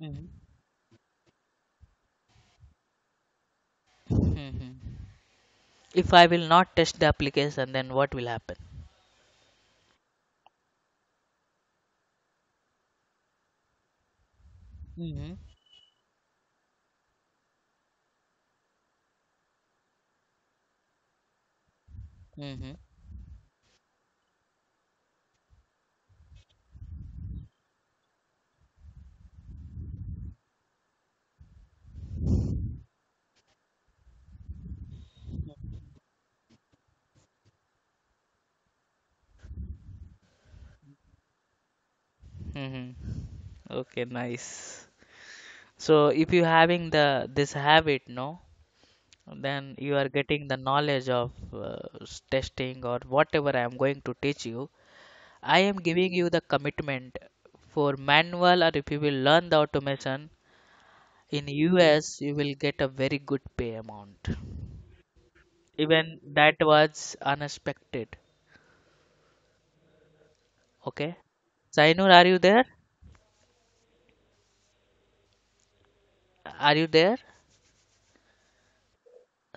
Mhm. Mhm. If I will not test the application, then what will happen? Mhm. Mhm. Mhm. Okay, nice. So if you having this habit, no, then you are getting the knowledge of testing or whatever I am going to teach you. I am giving you the commitment for manual, or if you will learn the automation in US, you will get a very good pay amount. Even that was unexpected. Okay. Sainur, are you there? Are you there?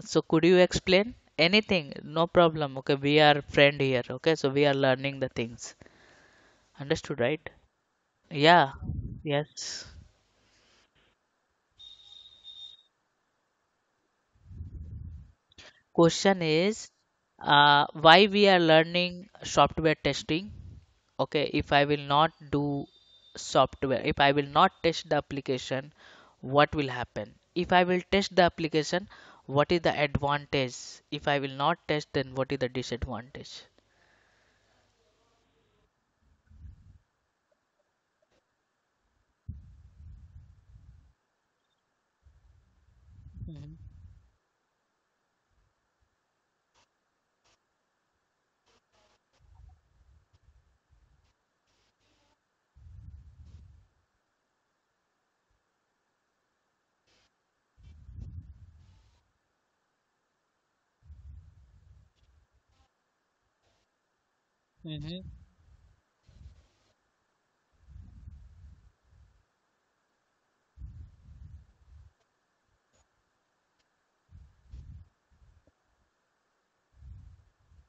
So could you explain anything? No problem. Okay, we are friend here. Okay, so we are learning the things. Understood, right? Yeah. Yes. Question is, why we are learning software testing? Okay, if I will not do software, if I will not test the application, what will happen? If I will test the application, what is the advantage? If I will not test, then what is the disadvantage? Mhm. Mhm.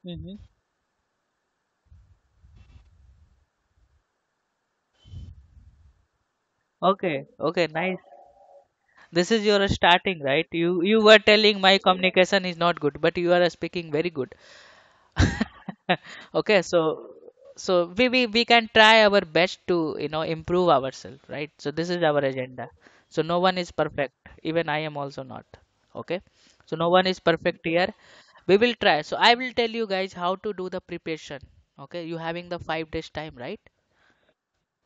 Mhm. Okay, okay, nice. This is your starting, right? You were telling my communication is not good, but you are speaking very good. Okay, so we can try our best to improve ourselves, right? So this is our agenda. So no one is perfect. Even I am also not. Okay, so no one is perfect here. We will try. So I will tell you guys how to do the preparation. Okay, you having the 5 days time, right?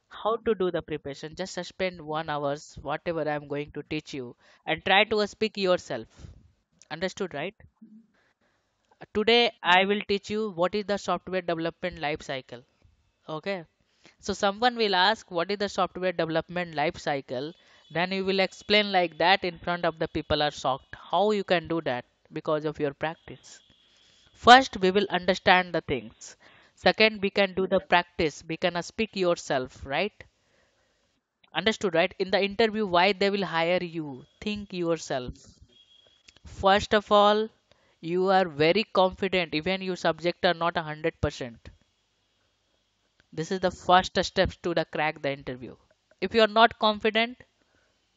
How to do the preparation? Just spend 1 hours, whatever I am going to teach you, and try to speak yourself. Understood, right? Today I will teach you what is the software development life cycle. Okay. So someone will ask what is the software development life cycle, then you will explain like that in front of the people are shocked. How you can do that? Because of your practice. First, we will understand the things. Second, we can do the practice. We can speak yourself, right? Understood, right? In the interview, why they will hire you? Think yourself. First of all, you are very confident, even your subject are not 100%. This is the first steps to the crack the interview. If you are not confident,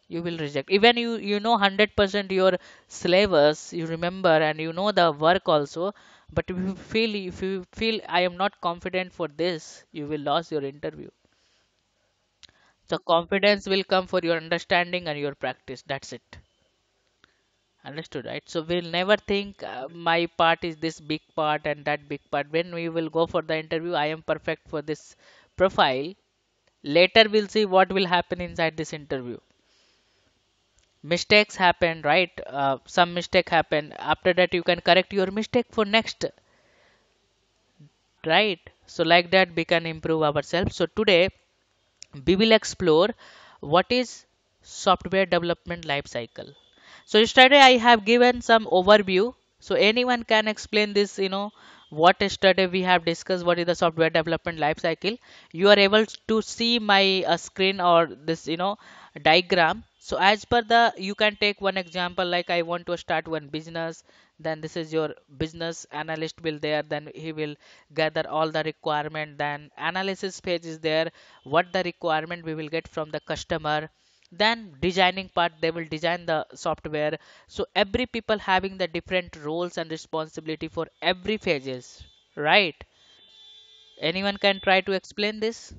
you will reject. Even you know 100% your syllabus, you remember and you know the work also, but if you feel I am not confident for this, you will lose your interview. So confidence will come for your understanding and your practice. That's it. Understood, right? So we'll never think my part is this big part and that big part. When we will go for the interview, I am perfect for this profile. Later we'll see what will happen inside this interview. Mistakes happen, right? Some mistake happen. After that, you can correct your mistake for next, right? So like that, we can improve ourselves. So today we will explore what is software development life cycle. So yesterday I have given some overview, so anyone can explain this, what yesterday we have discussed, what is the software development life cycle, you are able to see my screen or this, diagram. So as per the, you can take one example, like I want to start one business, then this is your business analyst will there, then he will gather all the requirement, then analysis page is there, what the requirement we will get from the customer, then designing part, they will design the software. So every people having the different roles and responsibility for every phases, right? Anyone can try to explain this?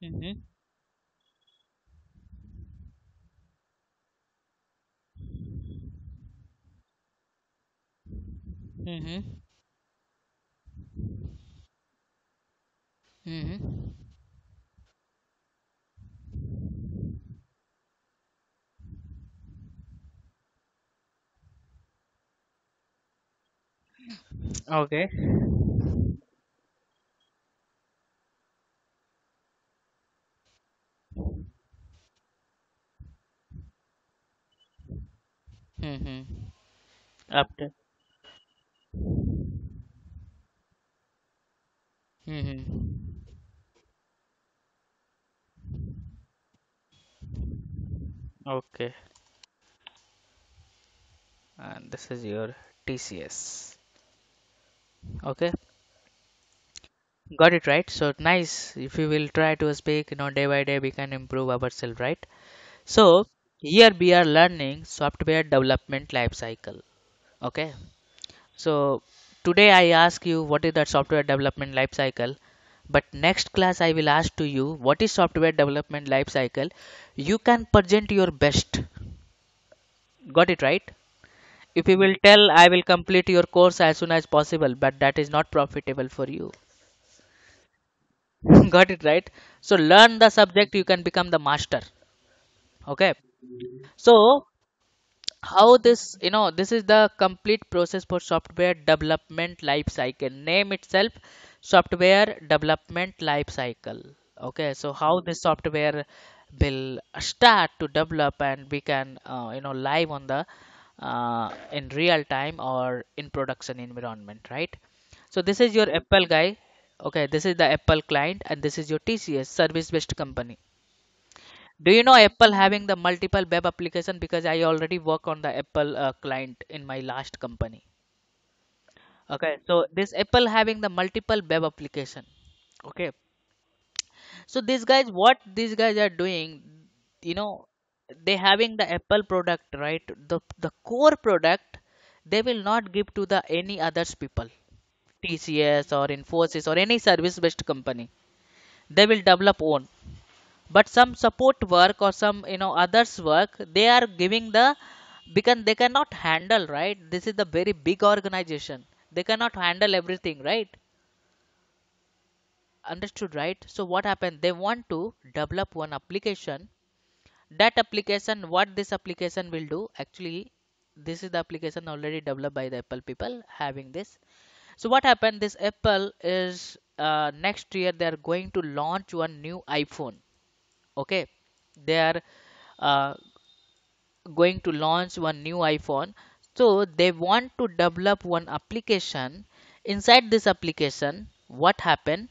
Mm-hmm. Mm-hmm. Mm-hmm. Okay. Mm-hmm. After. Mm-hmm. Okay. And this is your TCS. Okay. Got it right. So nice. If we will try to speak, day by day we can improve ourselves, right? So here we are learning software development life cycle. Okay. So today I ask you what is that software development life cycle, but next class I will ask to you what is software development life cycle. You can present your best. Got it right? If you will tell I will complete your course as soon as possible, but that is not profitable for you. Got it right? So learn the subject, you can become the master. Okay. So how this, this is the complete process for software development life cycle, name itself software development life cycle. Okay, so how this software will start to develop and we can live on the in real time or in production environment, right? So this is your Apple guy. Okay, this is the Apple client and this is your TCS service based company. Do you know Apple having the multiple web application? Because I already work on the Apple client in my last company. Okay, so this Apple having the multiple web application. Okay, so these guys are doing, you know, they having the Apple product, right? The core product they will not give to the any others people, TCS or Infosys or any service based company. They will develop own, but some support work or some others work they are giving the, because they cannot handle, right? This is the very big organization, they cannot handle everything, right? Understood, right? So what happened, they want to develop one application. That application, what this application will do actually, this is the application already developed by the Apple people having this. So what happened, this Apple is next year they are going to launch one new iPhone. Okay, they are uh, going to launch one new iPhone. So they want to develop one application. Inside this application, what happened?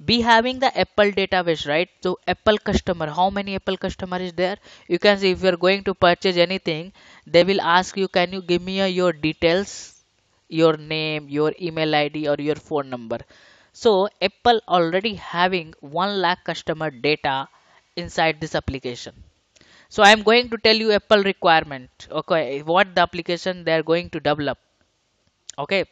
Be having the Apple database, right? So Apple customer, how many Apple customer is there? You can see if you are going to purchase anything, they will ask you, can you give me your details, your name, your email ID, or your phone number. So Apple already having 1 lakh customer data inside this application. So I'm going to tell you Apple requirement. Okay, what the application they are going to develop. Okay,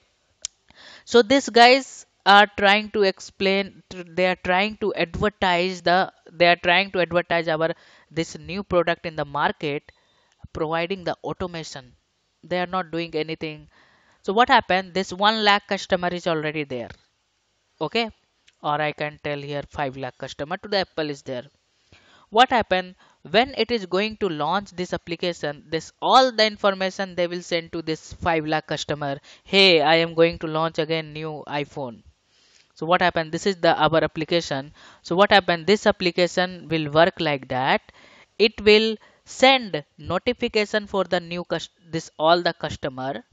so these guys are trying to explain. They are trying to advertise the. They are trying to advertise our this new product in the market, providing the automation. They are not doing anything. So what happened? This 1 lakh customer is already there. Okay, or I can tell here 5 lakh customer to the Apple is there. what happen when it is going to launch this application, this all the information they will send to this 5 lakh customer. Hey, I am going to launch again new iPhone. So what happened, this is the our application. So what happened, this application will work like that. It will send notification for the new this all the customer,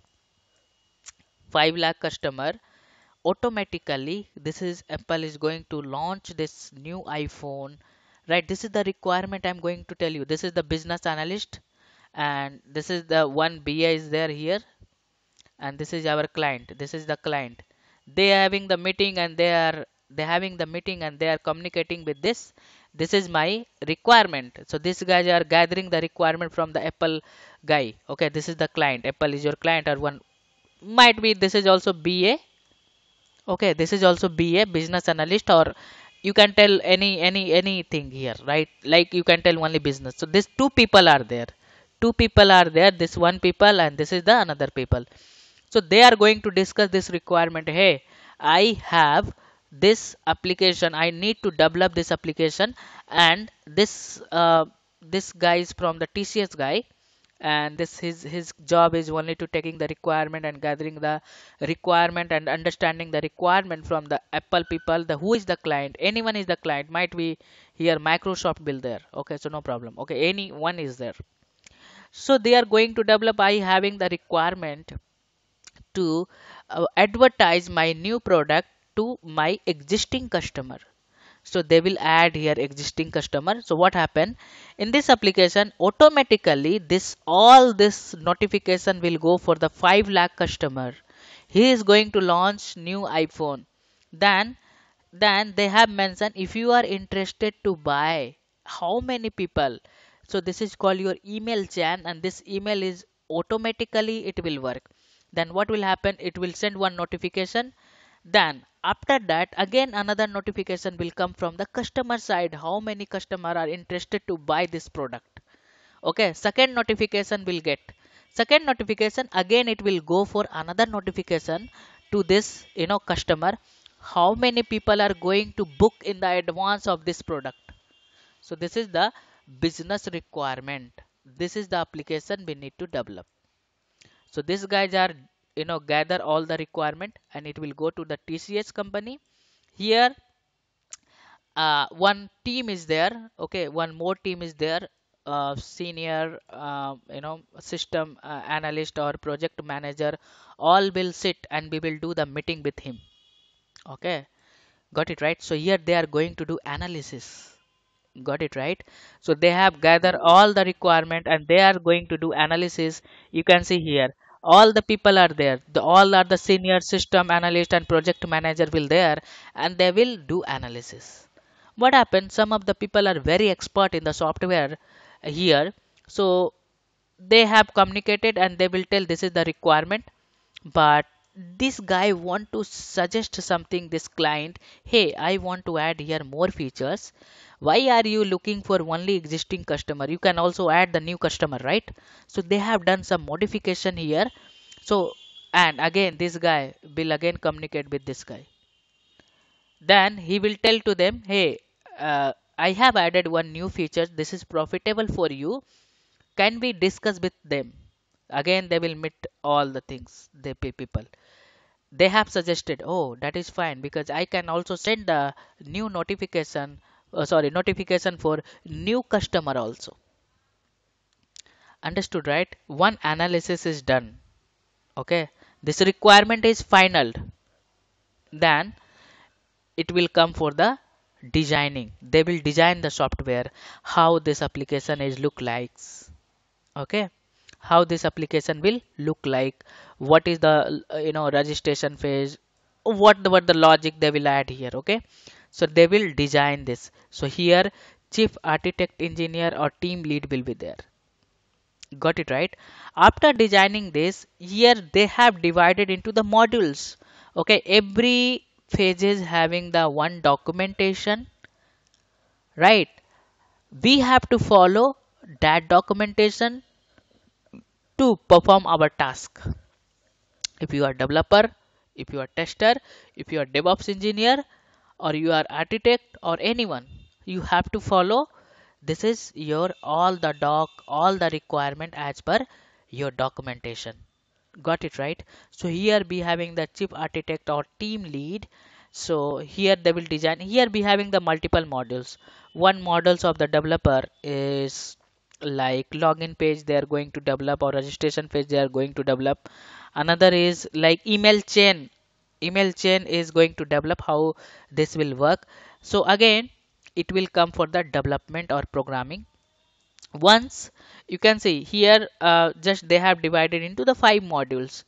5 lakh customer. Automatically this is Apple is going to launch this new iPhone, right? This is the requirement I'm going to tell you. This is the business analyst, and this is the one BA is there here, and this is our client. This is the client. They are having the meeting, and they having the meeting, and they are communicating with this. This is my requirement. So these guys are gathering the requirement from the Apple guy. Okay, this is the client. Apple is your client, or one might be this is also BA. Okay, this is also BA, business analyst, or you can tell anything here, right? Like you can tell only business. So these two people are there. Two people are there. This one people, and this is the another people. So they are going to discuss this requirement. Hey, I have this application. I need to develop this application, and this guy is from the TCS guy, and this his job is only to taking the requirement and gathering the requirement and understanding the requirement from the Apple people. The who is the client? Anyone is the client. Might be here Microsoft will there. Okay, so no problem. Okay, anyone is there. So they are going to develop. I having the requirement to advertise my new product to my existing customer. So they will add here existing customer. So what happen in this application, automatically this all this notification will go for the 5 lakh customer. He is going to launch new iPhone. Then then they have mentioned, if you are interested to buy, how many people. So this is called your email chain, and this email is automatically it will work. Then what will happen, it will send one notification. Then after that again another notification will come from the customer side, how many customer are interested to buy this product. Okay, second notification will get. Second notification again it will go for another notification to this customer, how many people are going to book in the advance of this product. So this is the business requirement. This is the application we need to develop. So these guys are gather all the requirement, and it will go to the TCS company. Here one team is there. Okay, one more team is there. Senior system analyst or project manager, all will sit and we will do the meeting with him. Okay, got it right. So here they are going to do analysis. Got it right. So they have gathered all the requirement, and they are going to do analysis. You can see here all the people are there. All are the senior system analyst and project manager will there, and they will do analysis. What happens, some of the people are very expert in the software here. So they have communicated, and they will tell this is the requirement. But this guy want to suggest something, this client. Hey, I want to add here more features. Why are you looking for only existing customer? You can also add the new customer, right? So they have done some modification here. So, and again this guy will again communicate with this guy. Then he will tell to them, hey, I have added one new feature, this is profitable for you, can we discuss with them? Again they will meet all the things they pay people. They have suggested, oh, that is fine, because I can also send the new notification, sorry, notification for new customer also. Understood, right? One analysis is done. Okay, this requirement is final. Then it will come for the designing. They will design the software, how this application is look like. Okay, how this application will look like, what is the registration phase, what the logic they will add here. Okay, so they will design this. So here chief architect engineer or team lead will be there. Got it right. After designing this, here they have divided into the modules. Okay, every phase is having the one documentation, right? We have to follow that documentation to perform our task. If you are developer, if you are tester, if you are DevOps engineer, or you are architect or anyone, you have to follow This is your all the requirement as per your documentation. Got it right? So here be having the chief architect or team lead. So here they will design. Here be having the multiple modules. One models of the developer is like login page they are going to develop, or registration page they are going to develop. Another is like email chain. Email chain is going to develop how this will work. So again, it will come for the development or programming. Once you can see here, just they have divided into the five modules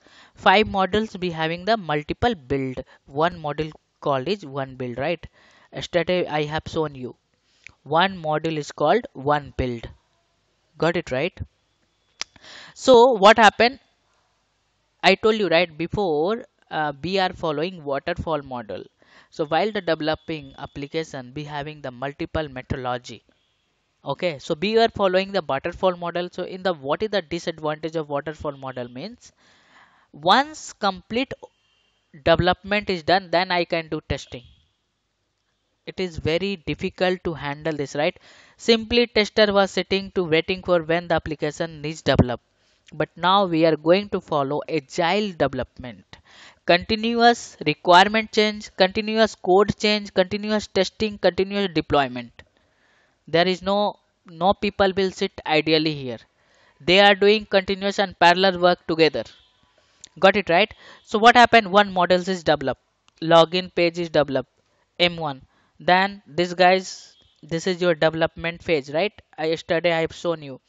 be having the multiple build. One module called is one build, right? Yesterday I have shown you one module is called one build. Got it right? So what happened, I told you right before, we are following waterfall model. So while the developing application be having the multiple methodology. Okay, so we are following the waterfall model. So in the what is the disadvantage of waterfall model means, once complete development is done, then I can do testing. It is very difficult to handle this, right? Simply tester was sitting to waiting for when the application is developed. But now we are going to follow agile development. Continuous requirement change, continuous code change, continuous testing, continuous deployment. There is no people will sit ideally here. They are doing continuous and parallel work together. Got it right? So what happened? One models is developed, login page is developed, M1. Then this guys, this is your development phase, right? Yesterday I have shown you.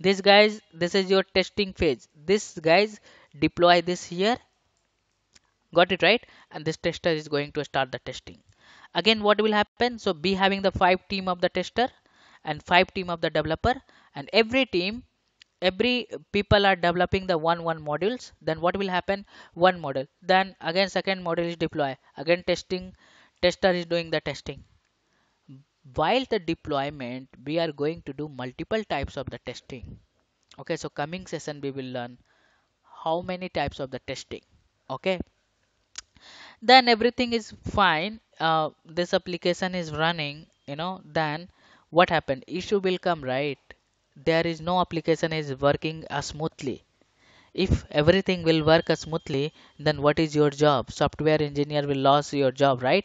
This guys, this is your testing phase. This guys deploy this here. Got it right? And this tester is going to start the testing. Again, what will happen? So be having the five team of the tester and five team of the developer, and every team, every people are developing the one modules. Then what will happen? One model. Then again second model is deploy. Again testing, tester is doing the testing. While the deployment, we are going to do multiple types of the testing. Okay, so coming session we will learn how many types of the testing. Okay, then everything is fine, this application is running, then what happened, issue will come, right? There is no application is working smoothly. If everything will work smoothly, then what is your job? Software engineer will lose your job, right?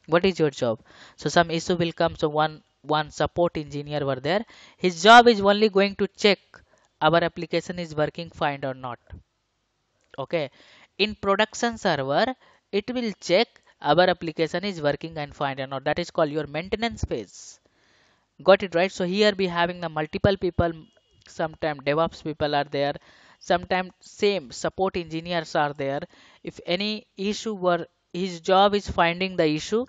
What is your job? So some issue will come. So one support engineer were there, his job is only going to check our application is working fine or not. Okay, in production server, it will check our application is working and fine or not. That is called your maintenance phase. Got it right? So here we having the multiple people. Sometimes DevOps people are there. Sometimes same support engineers are there. If any issue were, his job is finding the issue.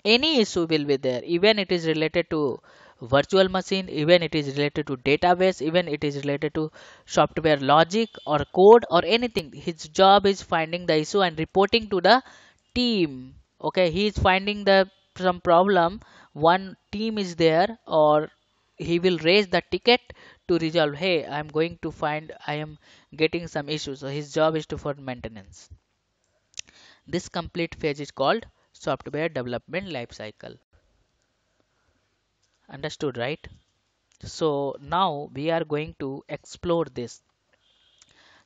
Any issue will be there. Even it is related to virtual machine, even it is related to database, even it is related to software logic or code or anything. His job is finding the issue and reporting to the team. Okay, he is finding the some problem, one team is there, or he will raise the ticket to resolve. Hey, I am going to find, I am getting some issues. So his job is to for maintenance. This complete phase is called software development lifecycle. Understood, right? So now we are going to explore this.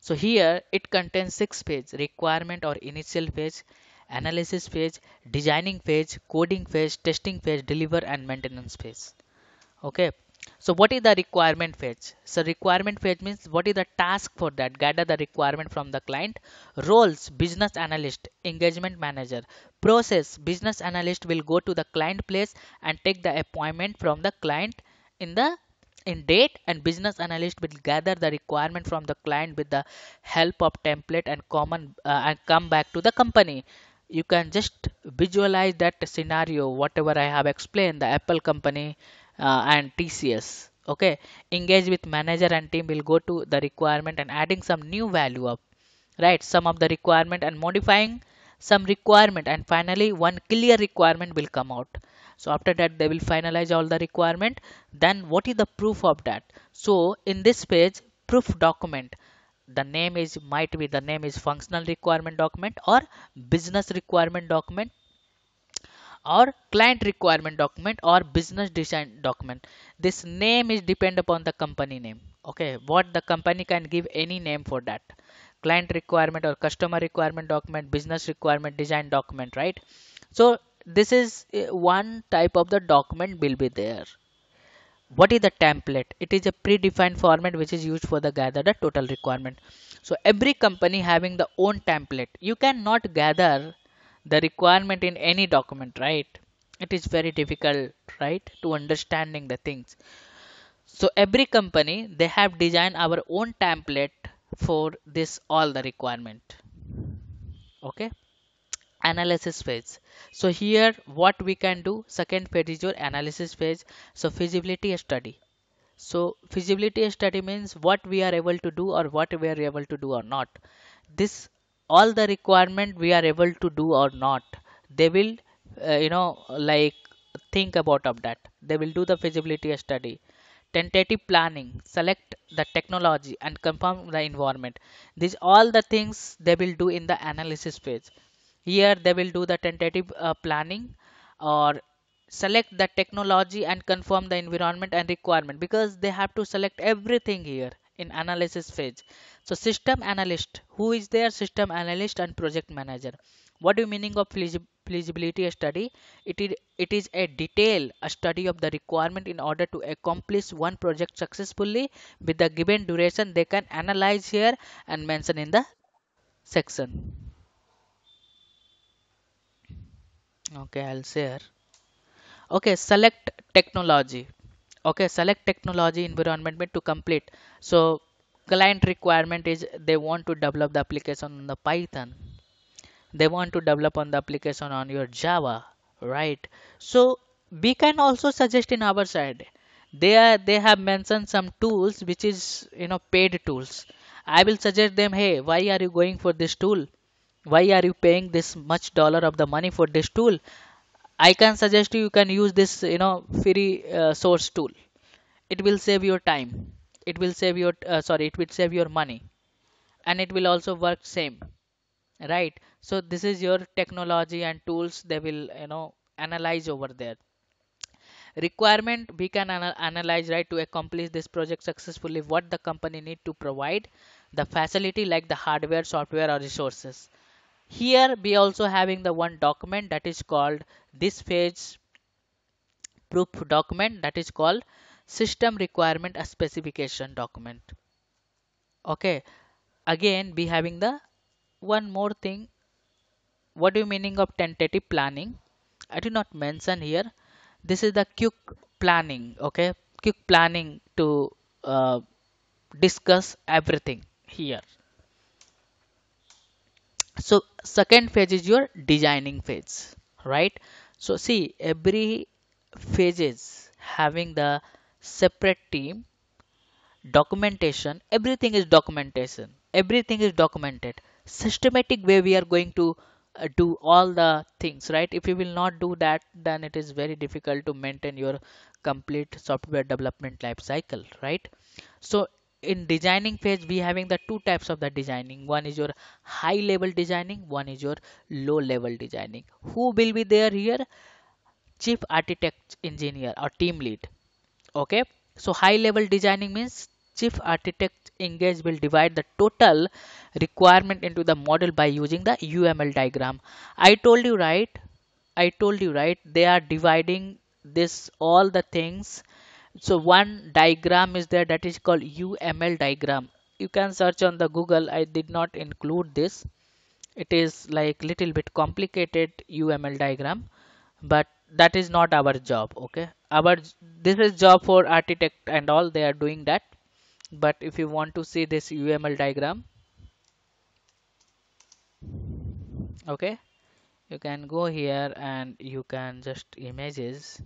So here it contains six phases: requirement or initial phase, analysis phase, designing phase, coding phase, testing phase, deliver and maintenance phase. Okay. So what is the requirement phase? So requirement phase means what is the task for that? Gather the requirement from the client. Roles: business analyst, engagement manager. Process: business analyst will go to the client place and take the appointment from the client in the in date, and business analyst will gather the requirement from the client with the help of template and common and come back to the company. You can just visualize that scenario whatever I have explained, the Apple company and TCS. Okay, engage with manager and team will go to the requirement and adding some new value up, right? Some of the requirement and modifying some requirement, and finally one clear requirement will come out. So after that they will finalize all the requirement. Then what is the proof of that? So in this page, proof document, the name is might be the name is functional requirement document or business requirement document, or client requirement document or business design document. This name is depend upon the company name. Okay, what the company can give any name for that. Client requirement or customer requirement document, business requirement design document, right? So this is one type of the document will be there. What is the template? It is a predefined format which is used for the gather the total requirement. So every company having the own template. You cannot gather the requirement in any document, right? It is very difficult, right, to understanding the things. So every company they have designed our own template for this all the requirement. Okay, analysis phase. So here what we can do, second phase is your analysis phase. So feasibility study. So feasibility study means what we are able to do or what we are able to do or not. This all the requirement we are able to do or not. They will, like think about of that. They will do the feasibility study. Tentative planning, select the technology and confirm the environment. These all the things they will do in the analysis phase. Here they will do the tentative planning or select the technology and confirm the environment and requirement, because they have to select everything here in analysis phase. So system analyst, who is their system analyst and project manager. What do you meaning of feasibility study? It is a detail a study of the requirement in order to accomplish one project successfully with the given duration. They can analyze here and mention in the section. Okay, I'll share. Okay, select technology. Okay, select technology environment to complete. So client requirement is they want to develop the application on the Python. They want to develop on the application on your Java, right? So we can also suggest in our side. They have mentioned some tools which is paid tools. I will suggest them, hey, why are you going for this tool? Why are you paying this much dollar of the money for this tool? I can suggest you can use this free source tool. It will save your time. It will save your sorry. It will save your money, and it will also work same, right? So this is your technology and tools. They will analyze over there. Requirement we can analyze, right, to accomplish this project successfully. What the company need to provide, the facility like the hardware, software, or resources. Here we also having the one document that is called this phase proof document, that is called system requirement specification document. Okay, again we having the one more thing. What do you meaning of tentative planning? I did not mention here. This is the quick planning. Okay, quick planning to uh, discuss everything here. So second phase is your designing phase, right? So see, every phases having the separate team, documentation, everything is documentation, everything is documented. Systematic way we are going to do all the things, right? If you will not do that, then it is very difficult to maintain your complete software development life cycle, right? So in designing phase we having the two types of the designing. One is your high level designing, one is your low level designing. Who will be there here? Chief architect engineer or team lead. Okay, so high level designing means chief architect engage will divide the total requirement into the model by using the UML diagram. I told you, right? I told you, right? They are dividing this all the things. So one diagram is there that is called UML diagram. You can search on the Google. I did not include this. It is like little bit complicated UML diagram, but that is not our job. Okay, this is job for architect and all, they are doing that. But if you want to see this UML diagram, okay, you can go here and you can just images.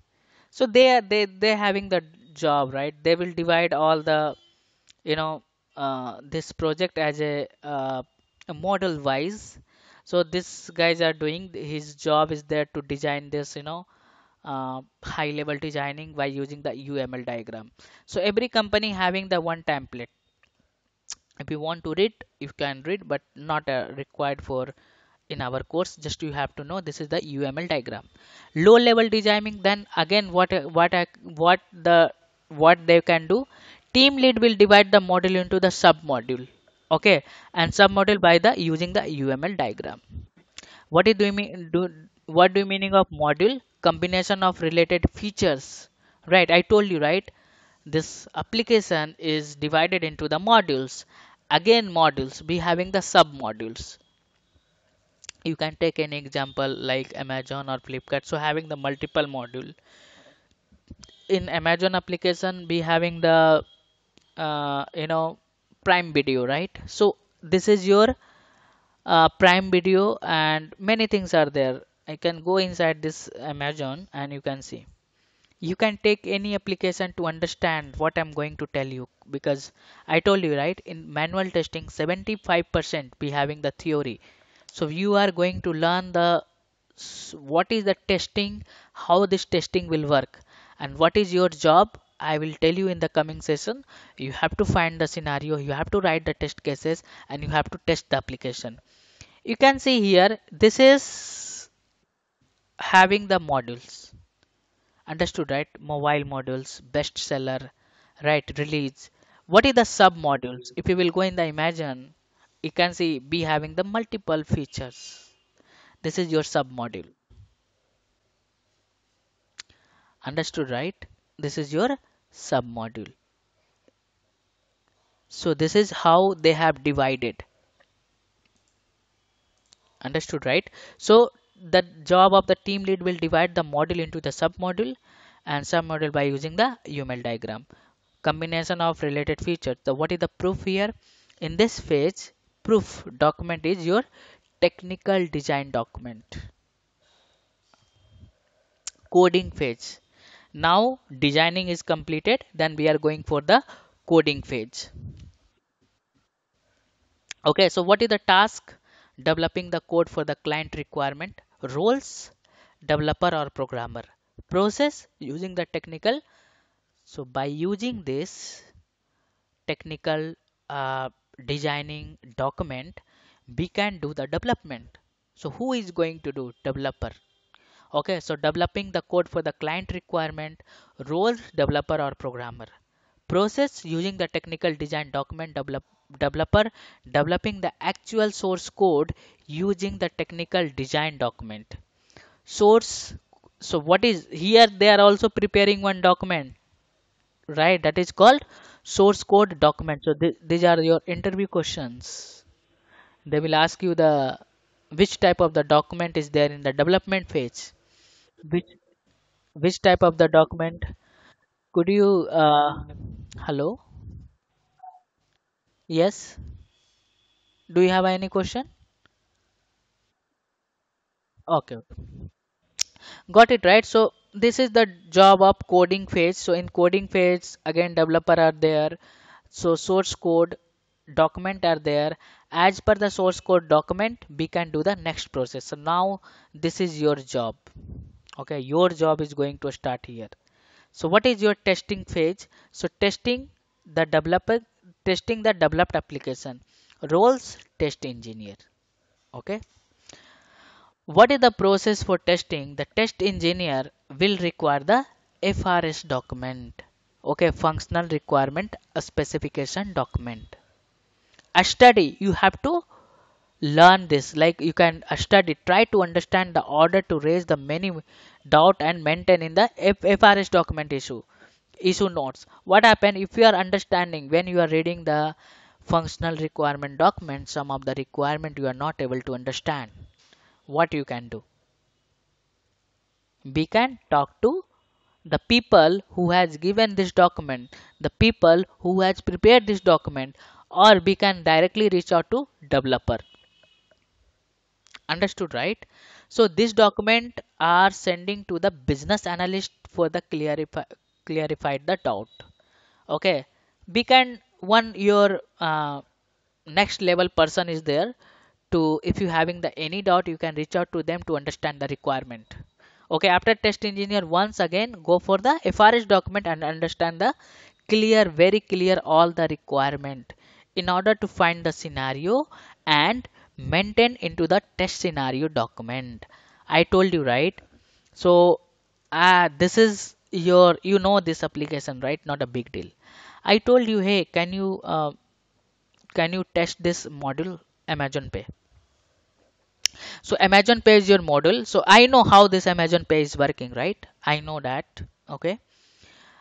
So they having the job, right? They will divide all the you know this project as a model wise. So this guys are doing, his job is there to design this high level designing by using the UML diagram. So every company having the one template. If you want to read, you can read, but not required for in our course. Just you have to know this is the UML diagram. Low level designing, then again what they can do. Team lead will divide the module into the sub module. Okay, and sub module by the using the UML diagram. What do you mean? What do you meaning of module? Combination of related features. Right, I told you, right? This application is divided into the modules. Again, modules be having the sub modules. You can take any example like Amazon or Flipkart. So having the multiple module in Amazon application, be having the Prime Video, right? So this is your Prime Video, and many things are there. I can go inside this Amazon and you can see. You can take any application to understand what I'm going to tell you, because I told you, right, in manual testing 75% be having the theory. So you are going to learn the what is the testing, how this testing will work, and what is your job. I will tell you in the coming session. You have to find the scenario, you have to write the test cases, and you have to test the application. You can see here, this is having the modules. Understood, right? Mobile modules, bestseller, right? Release. What is the sub modules? If you will go in the Imagine, you can see be having the multiple features. This is your sub module. Understood, right? This is your sub module. So this is how they have divided. Understood, right? So the job of the team lead will divide the module into the sub module and sub module by using the UML diagram. Combination of related features. So what is the proof here? In this phase, proof document is your technical design document. Coding phase. Now designing is completed, then we are going for the coding phase. Okay, so what is the task? Developing the code for the client requirement. Roles, developer or programmer. Process, using the technical. So by using this technical designing document, we can do the development. So who is going to do? Developer. Okay, so developing the code for the client requirement. Roles, developer or programmer. Process, using the technical design document. Developer developing the actual source code using the technical design document. Source, so what is here, they are also preparing one document, right? That is called source code document. So these are your interview questions. They will ask you the which type of the document is there in the development phase. Which which type of the document? Could you hello? Yes, do you have any question? Okay, okay. Got it, right? So this is the job of coding phase. So in coding phase, again, developer are there. So source code document are there. As per the source code document, we can do the next process. So now this is your job. Okay, your job is going to start here. So what is your testing phase? So the developer, testing the developed application. Roles, test engineer. Okay. What is the process for testing? The test engineer will require the FRS document. Okay, functional requirement a specification document. A study, you have to learn this. Like you can study, try to understand the order to raise the many doubt and maintain in the FRS document issue notes. What happen if you are understanding when you are reading the functional requirement document, some of the requirement you are not able to understand? What you can do? We can talk to the people who has given this document, the people who has prepared this document, or we can directly reach out to developer. Understood, right? So this document are sending to the business analyst for the clarified the doubt. Okay, we can one your next level person is there to, if you having the any doubt, you can reach out to them to understand the requirement. Okay, after test engineer, once again go for the FRS document and understand the very clear all the requirement in order to find the scenario and maintain into the test scenario document. I told you, right? So this is your, you know, this application, right? Not a big deal. I told you, hey, can you test this module, Amazon Pay? So Amazon Pay is your module. So I know how this Amazon Pay is working, right? I know that. Okay.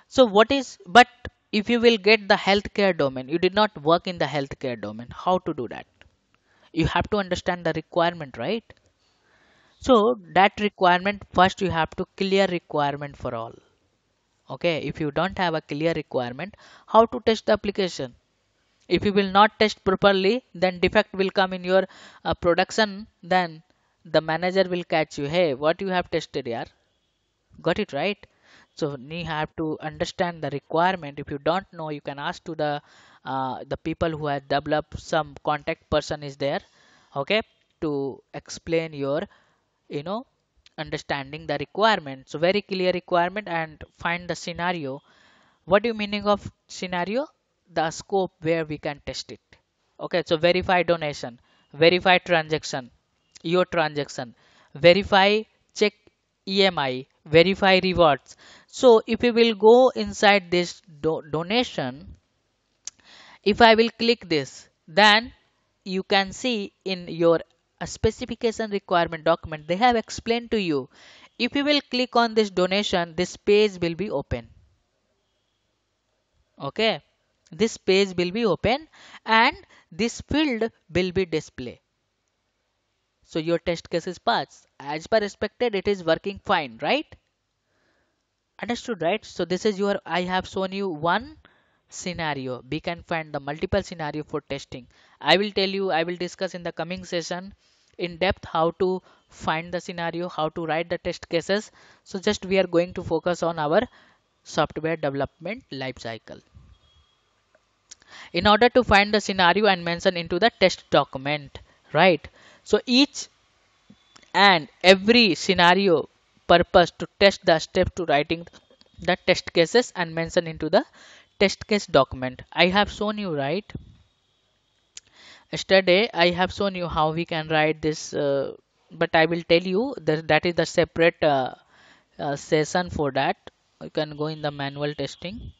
So what is, but if you will get the healthcare domain, you did not work in the healthcare domain. How to do that? You have to understand the requirement, right? So that requirement, first you have to clear requirement for all. Okay. If you don't have a clear requirement, how to test the application? If you will not test properly, then defect will come in your production. Then the manager will catch you. Hey, what you have tested here? Got it right? So you have to understand the requirement. If you don't know, you can ask to the people who have developed, some contact person is there, okay, to explain your, you know, understanding the requirement. So very clear requirement and find the scenario. What do you meaning of scenario? The scope where we can test it. Okay, so verify donation, verify transaction, your transaction, verify check EMI, verify rewards. So if you will go inside this donation, if I will click this, then you can see in your specification requirement document, they have explained to you. If you will click on this donation, this page will be open. Okay, this page will be open and this field will be display. So your test case is passed. As per expected, it is working fine, right? Understood, right? So this is your, I have shown you one scenario. We can find the multiple scenario for testing. I will tell you, I will discuss in the coming session in depth how to find the scenario, how to write the test cases. So just we are going to focus on our software development life cycle. In order to find the scenario and mention into the test document, right? So each and every scenario purpose to test the step to writing the test cases and mention into the test case document. I have shown you, right? Yesterday I have shown you how we can write this, but I will tell you that that is the separate session for that. You can go in the manual testing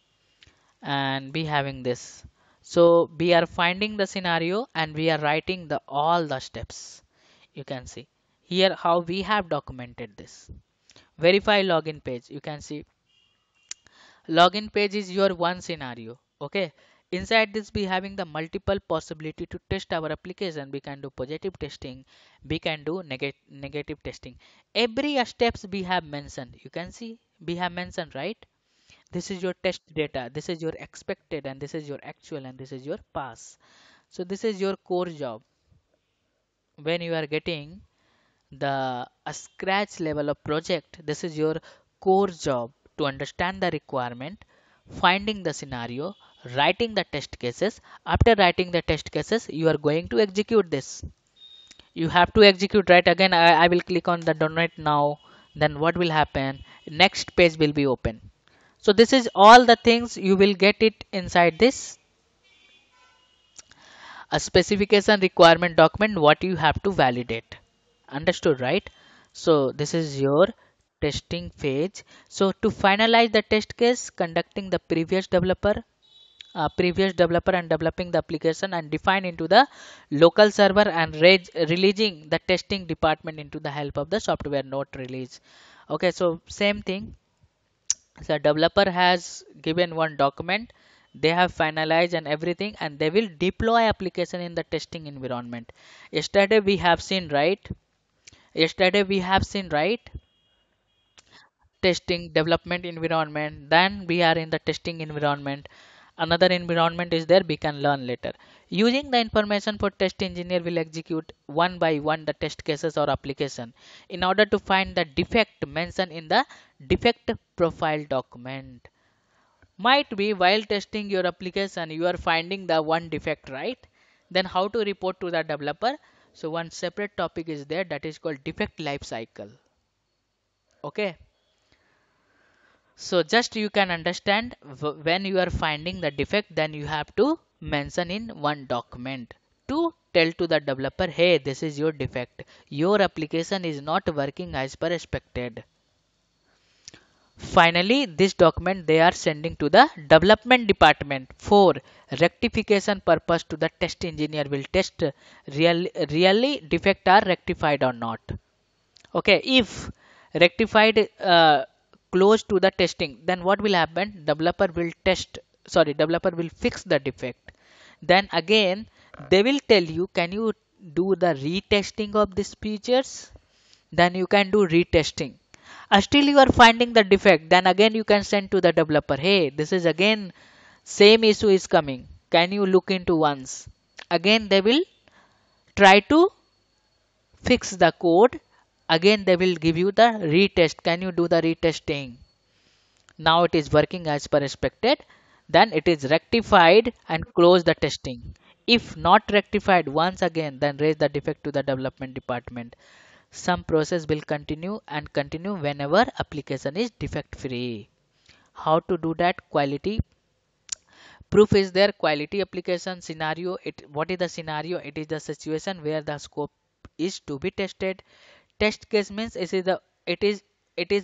and be having this. So we are finding the scenario and we are writing the all the steps. You can see here how we have documented this. Verify login page. You can see login page is your one scenario. Okay. Inside this we having the multiple possibility to test our application. We can do positive testing. We can do negative testing. Every steps we have mentioned. You can see we have mentioned, right? This is your test data, this is your expected, and this is your actual, and this is your pass. So this is your core job. When you are getting the a scratch level of project, this is your core job to understand the requirement, finding the scenario, writing the test cases. After writing the test cases, you are going to execute this. You have to execute, right? Again, I will click on the donate now. Then what will happen? Next page will be open. So this is all the things you will get it inside this a specification requirement document, what you have to validate. Understood, right? So this is your testing phase. So to finalize the test case, conducting the previous developer and developing the application and define into the local server and releasing the testing department into the help of the software note release. Okay, so same thing. The developer has given one document, they have finalized and everything, and they will deploy application in the testing environment. Yesterday we have seen, right? Yesterday we have seen, right? Testing development environment, then we are in the testing environment. Another environment is there, we can learn later. Using the information for test engineer will execute one by one the test cases or application in order to find the defect mentioned in the defect profile document. Might be while testing your application you are finding the one defect, right? Then how to report to the developer? So one separate topic is there, that is called defect life cycle. Okay, so just you can understand, when you are finding the defect, then you have to mention in one document to tell to the developer, hey, this is your defect. Your application is not working as per expected. Finally, this document they are sending to the development department for rectification purpose to the test engineer will test really defect are rectified or not. Okay, if rectified close to the testing, then what will happen? Developer will developer will fix the defect. Then again, they will tell you, can you do the retesting of these features? Then you can do retesting. Still you are finding the defect, then again you can send to the developer, hey, this is again same issue is coming. Can you look into once? Again they will try to fix the code. Again they will give you the retest. Can you do the retesting? Now it is working as per expected. Then it is rectified and close the testing. If not rectified once again, then raise the defect to the development department. Some process will continue and continue whenever application is defect free. How to do that? Quality proof is there. Quality application scenario, it what is the scenario? It is the situation where the scope is to be tested. Test case means it is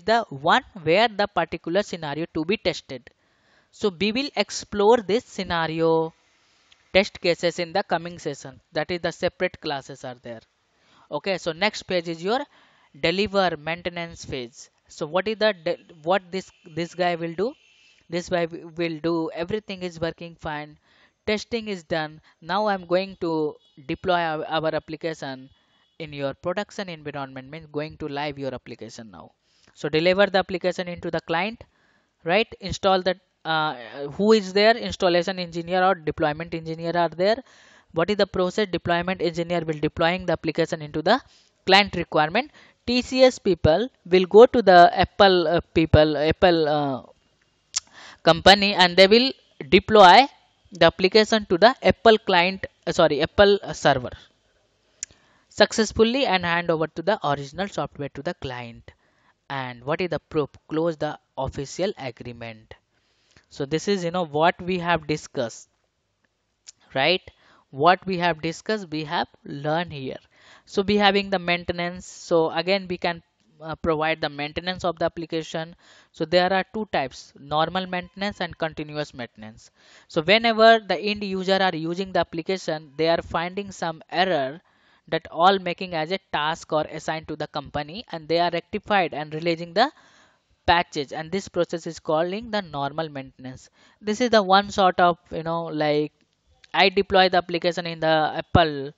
the one where the particular scenario to be tested. So we will explore this scenario test cases in the coming session. That is the separate classes are there. Okay, so next page is your deliver maintenance phase. So what is the what this guy will do? This guy will do everything is working fine. Testing is done. Now I'm going to deploy our application in your production environment, means going to live your application now. So deliver the application into the client, right? Install that. Who is there? Installation engineer or deployment engineer are there. What is the process? Deployment engineer will deploying the application into the client requirement. TCS people will go to the Apple company, and they will deploy the application to the Apple client, Apple server successfully and hand over to the original software to the client. And what is the proof? Close the official agreement. So this is what we have discussed, right? What we have discussed we have learned here. So we having the maintenance. So again we can provide the maintenance of the application. So there are two types: normal maintenance and continuous maintenance. So whenever the end user are using the application, they are finding some error that all making as a task or assigned to the company, and they are rectified and releasing the patches, and this process is calling the normal maintenance. This is the one sort of like I deploy the application in the Apple,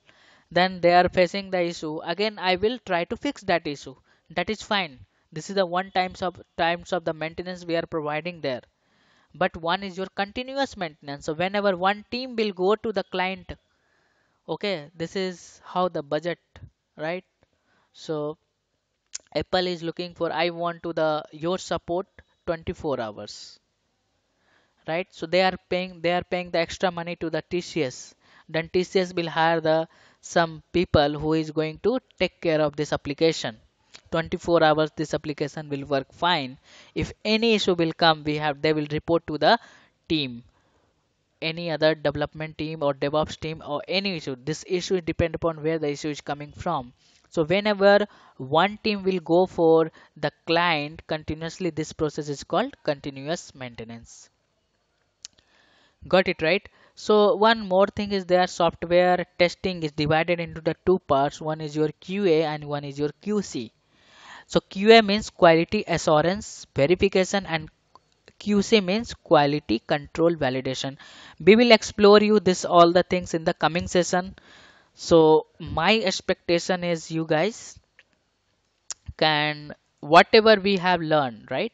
then they are facing the issue. Again, I will try to fix that issue. That is fine. This is the one times of the maintenance we are providing there. But one is your continuous maintenance. So whenever one team will go to the client, okay, this is how the budget, right? So Apple is looking for, I want to the your support 24 hours, right? So they are paying the extra money to the TCS. Then TCS will hire the some people who is going to take care of this application 24 hours. This application will work fine. If any issue will come, they will report to the team, any other development team or DevOps team, or any issue. This issue depend upon where the issue is coming from. So whenever one team will go for the client continuously, this process is called continuous maintenance. Got it, right? So one more thing is there, software testing is divided into the two parts. One is your QA and one is your QC. So QA means quality assurance verification, and QC means quality control validation. We will explore you this all the things in the coming session. So my expectation is you guys can, whatever we have learned, right?